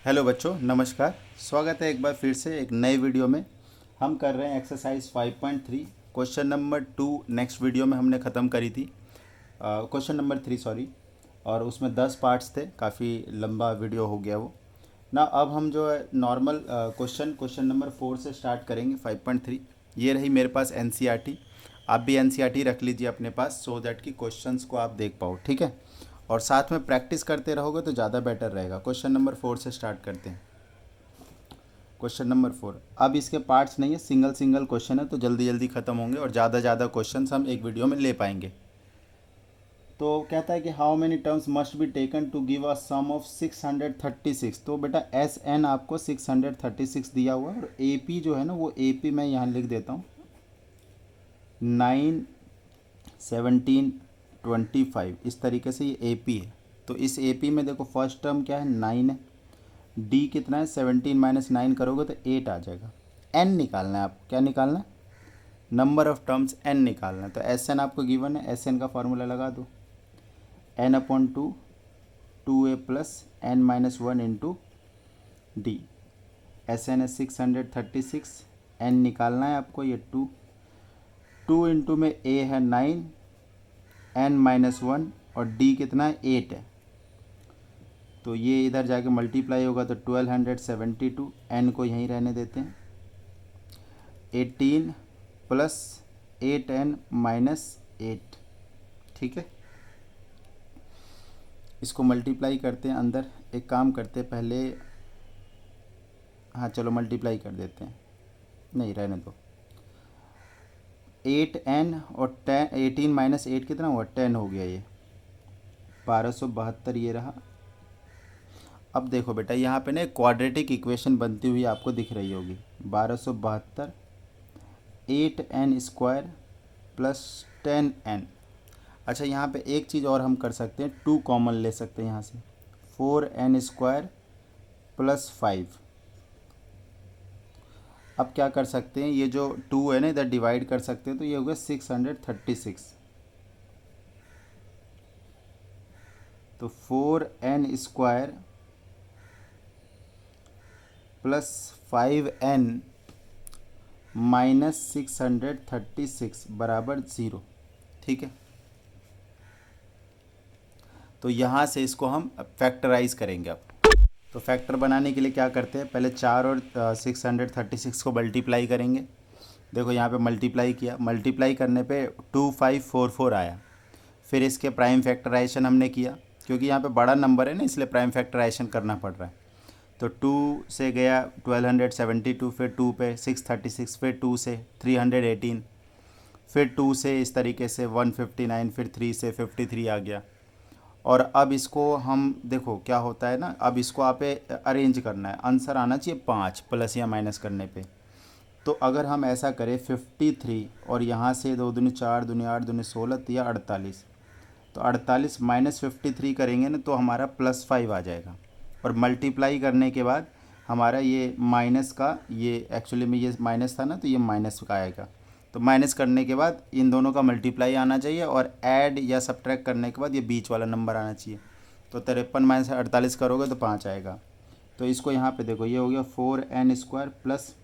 Hello बच्चों, नमस्कार। स्वागत है एक बार फिर से एक नए वीडियो में। हम कर रहे हैं exercise 5.3 question number 2। Next video में हमने ख़त्म करी थी क्वेश्चन नंबर 3 सॉरी, और उसमें 10 पार्ट्स थे। काफ़ी लंबा वीडियो हो गया वो ना। अब हम जो है नॉर्मल क्वेश्चन नंबर 4 से स्टार्ट करेंगे 5.3। ये रही मेरे पास एनसीईआरटी। आप भी एनसीईआरटी रख लीजिए अपने पास सो दैट कि क्वेश्चंस को आप देख पाओ, ठीक है। और साथ में प्रैक्टिस करते रहोगे तो ज़्यादा बेटर रहेगा। क्वेश्चन नंबर 4 से स्टार्ट करते हैं। क्वेश्चन नंबर 4, अब इसके पार्ट्स नहीं है, सिंगल सिंगल क्वेश्चन है तो जल्दी जल्दी ख़त्म होंगे और ज़्यादा क्वेश्चंस हम एक वीडियो में ले पाएंगे। तो कहता है कि how many terms must be taken to give a sum of 636। तो बेटा एस एन आपको 636 दिया हुआ है और ए पी जो है ना वो ए पी मैं यहाँ लिख देता हूँ 9, 17, 25। इस तरीके से ये ए पी है। तो इस ए पी में देखो फर्स्ट टर्म क्या है 9 है, डी कितना है 17 माइनस 9 करोगे तो 8 आ जाएगा। एन निकालना है आपको, क्या निकालना है, नंबर ऑफ टर्म्स एन निकालना है। तो एस एन आपको गिवन है, एस एन का फॉर्मूला लगा दो, N upon 2, 2a plus N minus 1 into D. S N है 636, एन निकालना है आपको, ये 2 इंटू में ए है 9, एन माइनस 1 और डी कितना है 8 है। तो ये इधर जाके मल्टीप्लाई होगा तो 1272, एन को यहीं रहने देते हैं। 18 प्लस 8n माइनस 8, ठीक है। इसको मल्टीप्लाई करते हैं अंदर। एक काम करते हैं पहले, हाँ चलो मल्टीप्लाई कर देते हैं, नहीं रहने दो। 8n और 10, 18 माइनस 8 कितना हुआ 10 हो गया, ये 1272 ये रहा। अब देखो बेटा यहाँ पे ना क्वाड्रेटिक इक्वेशन बनती हुई आपको दिख रही होगी। 1272 8n स्क्वायर प्लस 10n। अच्छा यहाँ पे एक चीज़ और हम कर सकते हैं, 2 कॉमन ले सकते हैं यहाँ से, 4n स्क्वायर प्लस 5। अब क्या कर सकते हैं, ये जो 2 है ना इधर डिवाइड कर सकते हैं तो ये हो गया 636। तो 4n square plus 5n minus 636 बराबर 0, ठीक है। तो यहाँ से इसको हम फैक्टराइज करेंगे अब। तो फैक्टर बनाने के लिए क्या करते हैं, पहले 4 और 636 को मल्टीप्लाई करेंगे। देखो यहाँ पे मल्टीप्लाई किया, मल्टीप्लाई करने पे 2544 आया। फिर इसके प्राइम फैक्टराइजेशन हमने किया, क्योंकि यहाँ पे बड़ा नंबर है ना इसलिए प्राइम फैक्टराइजेशन करना पड़ रहा है। तो 2 से गया 1272, फिर 2 पे 636, फिर 2 से 318, फिर 2 से इस तरीके से 159, फिर 3 से 53 आ गया। और अब इसको हम देखो क्या होता है ना, अब इसको आप अरेंज करना है, आंसर आना चाहिए 5 प्लस या माइनस करने पे। तो अगर हम ऐसा करें 53 और यहाँ से 2 दूनी 4, दूनी 8, दूनी 16 या 48, तो 48 माइनस 53 करेंगे ना तो हमारा +5 आ जाएगा। और मल्टीप्लाई करने के बाद हमारा ये माइनस का, ये एक्चुअली में ये माइनस था ना तो ये माइनस का आएगा। तो माइनस करने के बाद इन दोनों का मल्टीप्लाई आना चाहिए और ऐड या सब्ट्रैक्ट करने के बाद ये बीच वाला नंबर आना चाहिए। तो 53 माइनस 48 करोगे तो 5 आएगा। तो इसको यहाँ पे देखो, ये हो गया 4n स्क्वायर प्लस,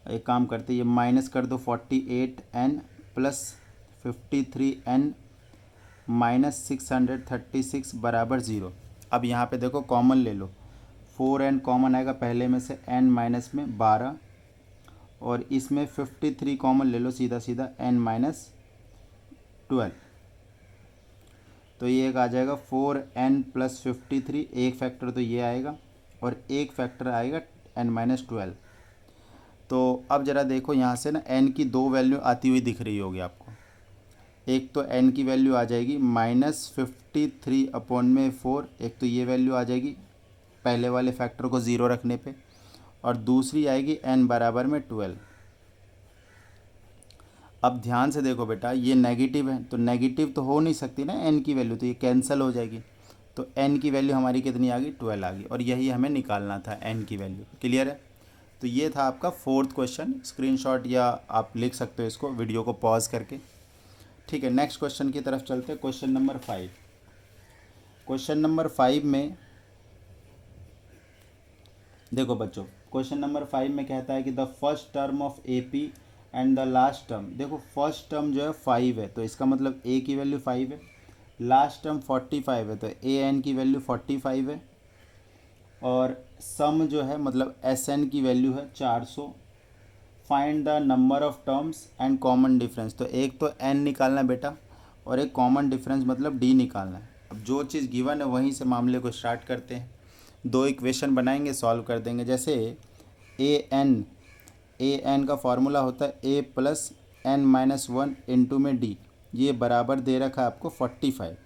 एक काम करते ये माइनस कर दो 48n प्लस 53n माइनस 636 बराबर 0। अब यहाँ पे देखो कॉमन ले लो, 4n कॉमन आएगा पहले में से, n माइनस में 12 और इसमें 53 कॉमन ले लो सीधा सीधा, n माइनस 12। तो ये एक आ जाएगा 4n प्लस 53, एक फैक्टर तो ये आएगा और एक फैक्टर आएगा n माइनस 12। तो अब ज़रा देखो यहाँ से ना n की 2 वैल्यू आती हुई दिख रही होगी आपको। एक तो n की वैल्यू आ जाएगी -53 अपॉन में 4, एक तो ये वैल्यू आ जाएगी पहले वाले फैक्टर को 0 रखने पे, और दूसरी आएगी n बराबर में 12। अब ध्यान से देखो बेटा, ये नेगेटिव है तो नेगेटिव तो हो नहीं सकती ना n की वैल्यू, तो ये कैंसिल हो जाएगी। तो n की वैल्यू हमारी कितनी आ गई 12 आ गई, और यही हमें निकालना था n की वैल्यू। क्लियर है। तो ये था आपका 4th क्वेश्चन। स्क्रीनशॉट या आप लिख सकते हो इसको वीडियो को पॉज करके, ठीक है। नेक्स्ट क्वेश्चन की तरफ चलते हैं, क्वेश्चन नंबर 5। क्वेश्चन नंबर 5 में देखो बच्चों, क्वेश्चन नंबर 5 में कहता है कि the first term of A P and the last term. देखो फर्स्ट टर्म जो है 5 है, तो इसका मतलब ए की वैल्यू 5 है। लास्ट टर्म 45 है, तो ए एन की वैल्यू 45 है। और सम जो है मतलब एस एन की वैल्यू है 400। Find the number of terms and common difference. तो एक तो एन निकालना है बेटा, और एक कॉमन डिफरेंस मतलब डी निकालना है। अब जो चीज़ गिवन है वहीं से मामले को स्टार्ट करते हैं। दो इक्वेशन बनाएंगे, सॉल्व कर देंगे। जैसे ए एन का फार्मूला होता है A plus N minus one into में डी। ये बराबर दे रखा है आपको 45।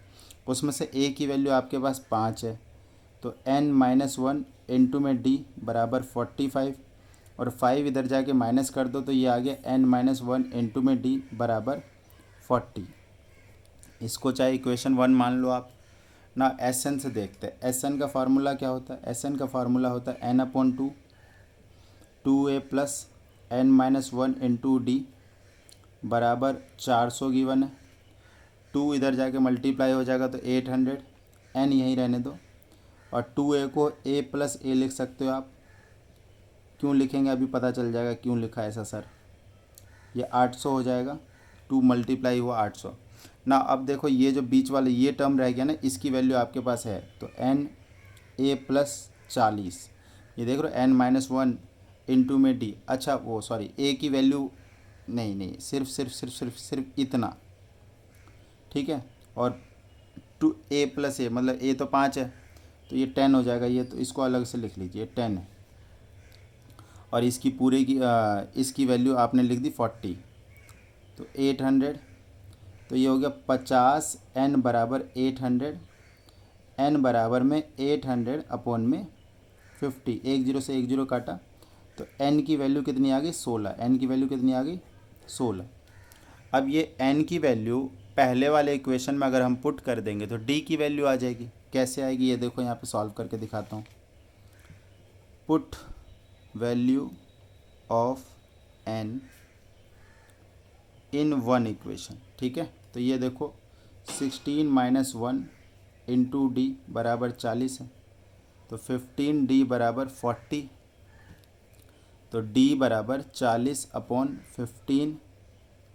उसमें से ए की वैल्यू आपके पास 5 है, तो एन माइनस वन इंटू में डी बराबर 45। और 5 इधर जाके माइनस कर दो तो ये आ गया एन माइनस वन इंटू में डी बराबर 40। इसको चाहे इक्वेशन 1 मान लो आप ना। एस एन से देखते हैं, एस एन का फार्मूला क्या होता है। एस एन का फार्मूला होता है N upon two A plus N minus one into D बराबर 400 गिवन है। 2 इधर जाके मल्टीप्लाई हो जाएगा तो 800। एन यहीं रहने दो। और 2a को a प्लस ए लिख सकते हो आप। क्यों लिखेंगे अभी पता चल जाएगा क्यों लिखा है ऐसा सर। ये 800 हो जाएगा, 2 मल्टीप्लाई हुआ 800 ना। अब देखो ये जो बीच वाले ये टर्म रह गया ना, इसकी वैल्यू आपके पास है, तो एन ए प्लस 40। ये देख रहे हो एन माइनस वन इंटू में डी। अच्छा वो सॉरी, ए की वैल्यू नहीं, सिर्फ इतना, ठीक है। और 2a प्लस ए मतलब ए तो 5 है, तो ये 10 हो जाएगा। ये तो इसको अलग से लिख लीजिए, 10 है। और इसकी पूरे की इसकी वैल्यू आपने लिख दी 40, तो 800। तो ये हो गया 50 एन बराबर 800। एन बराबर में 800 अपॉन में 50। एक जीरो से एक जीरो काटा, तो एन की वैल्यू कितनी आ गई 16। एन की वैल्यू कितनी आ गई 16। अब ये एन की वैल्यू पहले वाले इक्वेशन में अगर हम पुट कर देंगे तो डी की वैल्यू आ जाएगी। कैसे आएगी ये देखो, यहाँ पे सॉल्व करके दिखाता हूँ। Put value of N in one equation, ठीक है। तो ये देखो 16 माइनस वन इंटू डी बराबर 40 है, तो 15 डी बराबर 40। तो डी बराबर 40 अपॉन 15,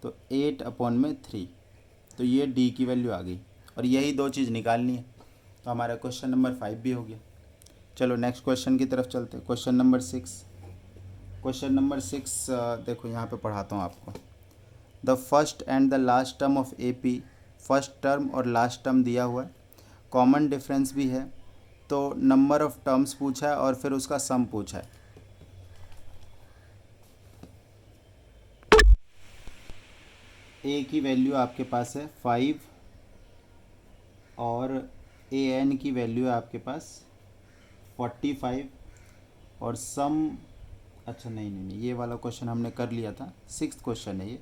तो 8 अपॉन में 3। तो ये डी की वैल्यू आ गई, और यही दो चीज़ निकालनी है। तो हमारा क्वेश्चन नंबर 5 भी हो गया। चलो नेक्स्ट क्वेश्चन की तरफ चलते हैं। Question number 6। क्वेश्चन नंबर 6 देखो यहाँ पे पढ़ाता हूँ आपको। The first and the last term of A P. First term और लास्ट टर्म दिया हुआ है, कॉमन डिफरेंस भी है। तो नंबर ऑफ टर्म्स पूछा है और फिर उसका सम पूछा है। ए की वैल्यू आपके पास है 5 और ए एन की वैल्यू है आपके पास 45। और सम, अच्छा नहीं, ये वाला क्वेश्चन हमने कर लिया था। 6th क्वेश्चन है ये।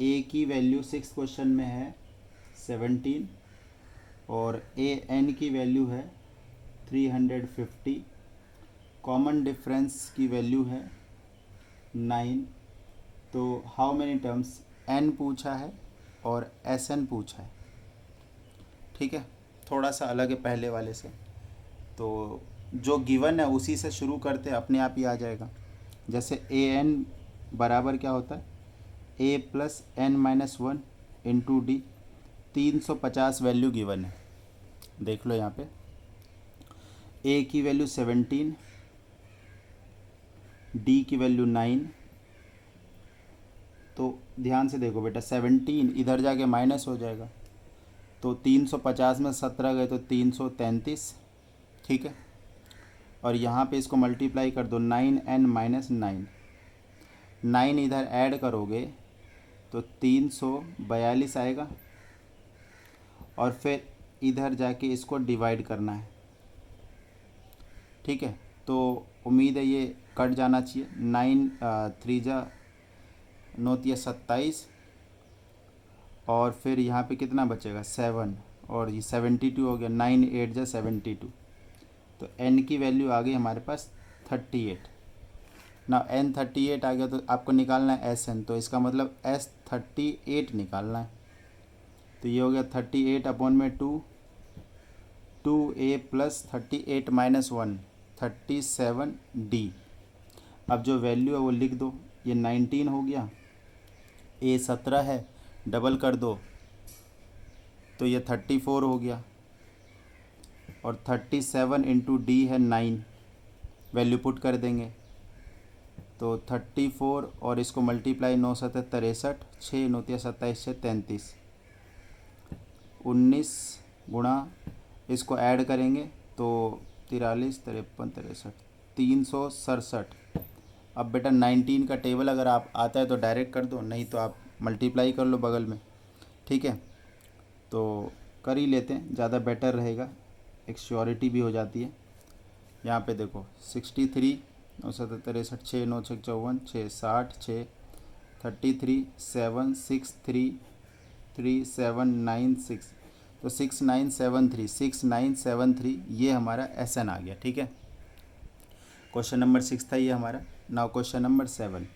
ए की वैल्यू 6th क्वेश्चन में है 17 और ए एन की वैल्यू है 350। कॉमन डिफरेंस की वैल्यू है 9। तो हाउ मेनी टर्म्स, एन पूछा है और एस एन पूछा है, ठीक है। थोड़ा सा अलग है पहले वाले से। तो जो गिवन है उसी से शुरू करते हैं, अपने आप ही आ जाएगा। जैसे ए एन बराबर क्या होता है, A plus N minus one into D. 350 value given है, देख लो यहाँ पे। ए की वैल्यू 17, डी की वैल्यू 9। तो ध्यान से देखो बेटा, 17 इधर जाके माइनस हो जाएगा, तो 350 में 17 गए तो 333, ठीक है। और यहाँ पे इसको मल्टीप्लाई कर दो, 9n माइनस 9 इधर ऐड करोगे तो 342 आएगा। और फिर इधर जाके इसको डिवाइड करना है, ठीक है। तो उम्मीद है ये कट जाना चाहिए। 9 3 जा 9 या 27, और फिर यहाँ पे कितना बचेगा 7, और ये 72 हो गया। 9 8 जा 72, तो n की वैल्यू आ गई हमारे पास 38 ना। n 38 आ गया तो आपको निकालना है एस एन, तो इसका मतलब एस 38 निकालना है। तो ये हो गया 38 अपॉन में 2 2a प्लस 38 माइनस 1 37D। अब जो वैल्यू है वो लिख दो। ये 19 हो गया, A 17 है, डबल कर दो तो ये 34 हो गया, और 37 इंटू डी है 9, वैल्यू पुट कर देंगे तो 34 और इसको मल्टीप्लाई 9 7 63, 6 9 27 6 33, 19 गुणा इसको ऐड करेंगे तो 43 53 63 367। अब बेटा 19 का टेबल अगर आप आता है तो डायरेक्ट कर दो, नहीं तो आप मल्टीप्लाई कर लो बगल में, ठीक है। तो कर ही लेते हैं, ज़्यादा बेटर रहेगा, एक श्योरिटी भी हो जाती है। यहाँ पे देखो 63 9 7 63 6 9 6 54 6 60 6 33 7 6 3 3 7 9 6, तो 6973 6973 ये हमारा SN आ गया, ठीक है। क्वेश्चन नंबर 6 था ये हमारा। Now question number 7।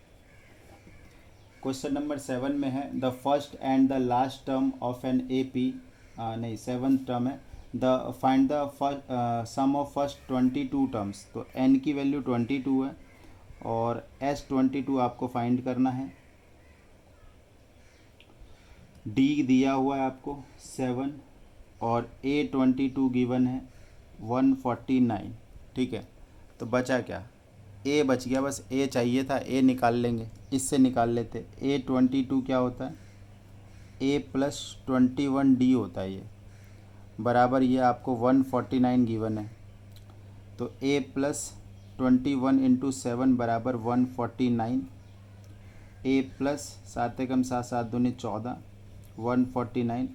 Question number 7 में है the first and the last term of an AP, नहीं 7th टर्म है, the find the sum of first 22 terms. तो N की वैल्यू 22 है और S22 आपको फाइंड करना है। D दिया हुआ है आपको 7 और A22 गिवन है 149, ठीक है। तो बचा क्या, A बच गया, बस A चाहिए था, A निकाल लेंगे, इससे निकाल लेते। A22 क्या होता है, A प्लस 21D होता है, ये बराबर ये आपको 149 गिवन है, तो A प्लस 21 इंटू 7 बराबर 149, A प्लस 7 एकम 7 7 दूनी 14 149,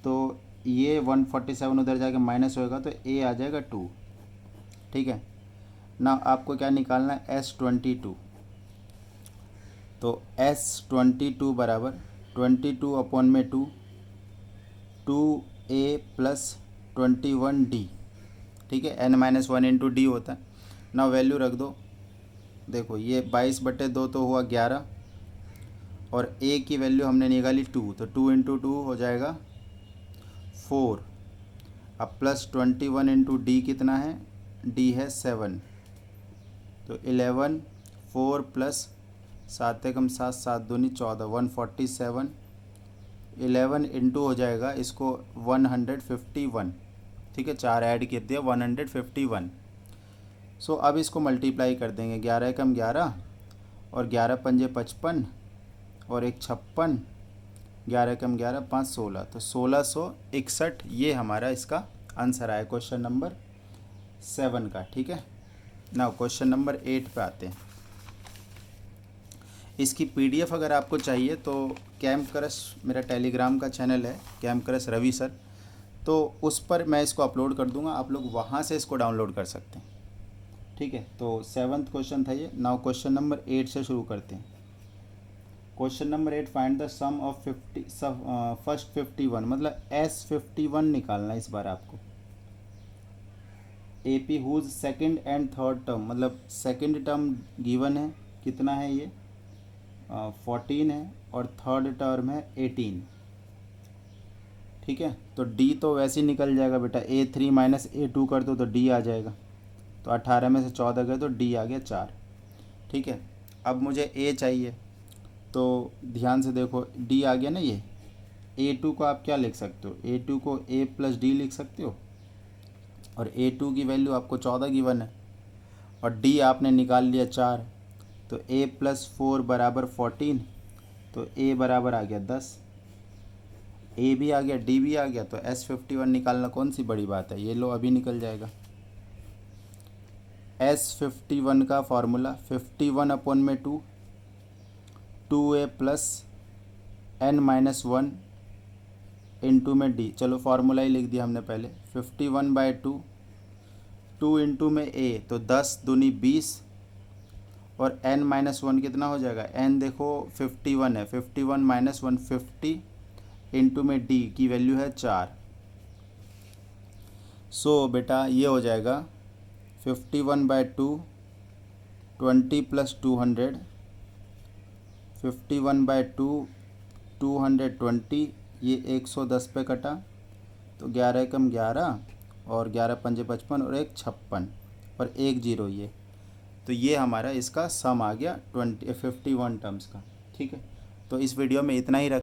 तो ये 147 उधर जाके माइनस होएगा तो A आ जाएगा 2, ठीक है ना। आपको क्या निकालना है, S22, तो S22 बराबर 22 अपॉन में 2 2A प्लस 21D, ठीक है। N-1 इंटू डी होता है ना, वैल्यू रख दो। देखो ये 22/2 तो हुआ 11 और A की वैल्यू हमने निकाली 2, तो 2 इंटू 2 हो जाएगा 4। अब प्लस 21 इंटू डी कितना है, D है 7, तो 11 4 प्लस 7 एकम 7 7 दूनी 14 147, 11 इंटू हो जाएगा इसको 151, ठीक है, 4 ऐड कर दिया 151। सो अब इसको मल्टीप्लाई कर देंगे, 11 एकम 11 और 11 पंजे 55 और 1 56, 11 एकम 11 5 16, तो 1661 ये हमारा इसका आंसर आया क्वेश्चन नंबर 7 का, ठीक है ना। क्वेश्चन नंबर 8 पे आते हैं। इसकी PDF अगर आपको चाहिए तो कैम्पक्रश मेरा टेलीग्राम का चैनल है, कैम्पक्रश रवि सर, तो उस पर मैं इसको अपलोड कर दूंगा, आप लोग वहाँ से इसको डाउनलोड कर सकते हैं, ठीक है। तो 7th क्वेश्चन था ये। नाउ क्वेश्चन नंबर 8 से शुरू करते हैं। Question number 8, find the sum of first 51, मतलब S51 निकालना इस बार आपको। AP whose second and third term, मतलब सेकंड टर्म गिवन है, कितना है ये 14 है और थर्ड टर्म है 18, ठीक है। तो D तो वैसे ही निकल जाएगा बेटा, A3 माइनस A2 कर दो तो D आ जाएगा, तो 18 में से 14 गए तो D आ गया 4, ठीक है। अब मुझे A चाहिए, तो ध्यान से देखो D आ गया ना, ये A2 को आप क्या लिख सकते हो, A2 को A प्लस D लिख सकते हो, और A2 की वैल्यू आपको 14 गिवन है और D आपने निकाल लिया 4, तो A प्लस 4 बराबर 14, तो A बराबर आ गया 10, A भी आ गया D भी आ गया, तो S51 निकालना कौन सी बड़ी बात है, ये लो अभी निकल जाएगा। S51 का फार्मूला 51 अपॉन में 2 2A प्लस N-1 इंटू में D, चलो फार्मूला ही लिख दिया हमने पहले, 51/2 2 इंटू में A, तो 10 दूनी 20 और N-1 कितना हो जाएगा, N देखो 51 है, 51 माइनस 150 इंटू में D की वैल्यू है 4। सो बेटा ये हो जाएगा 51/2 20 प्लस 200, 51/2 220, ये 110 पे कटा, तो 11 एकम 11 और 11 पंजे 55 और 1 56, और 1 0 ये। तो ये हमारा इसका सम आ गया 51 टर्म्स का। ठीक है, तो इस वीडियो में इतना ही रख